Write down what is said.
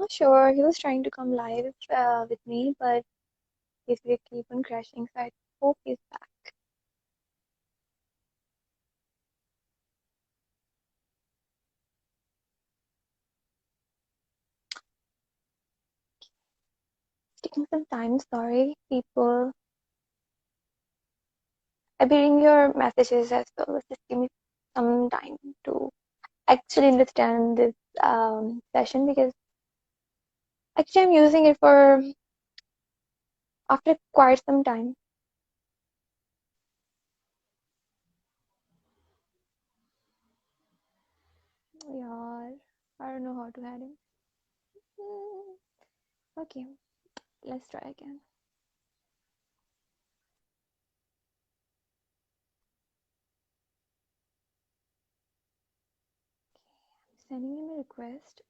not sure. He was trying to come live with me, but his video keep on crashing, so I hope he's back. It's taking some time, sorry, people. I'll be reading your messages as well. Just give me some time to actually understand this session because actually I'm using it for after quite some time. Yeah, I don't know how to add him. Okay, let's try again. Sending him a request.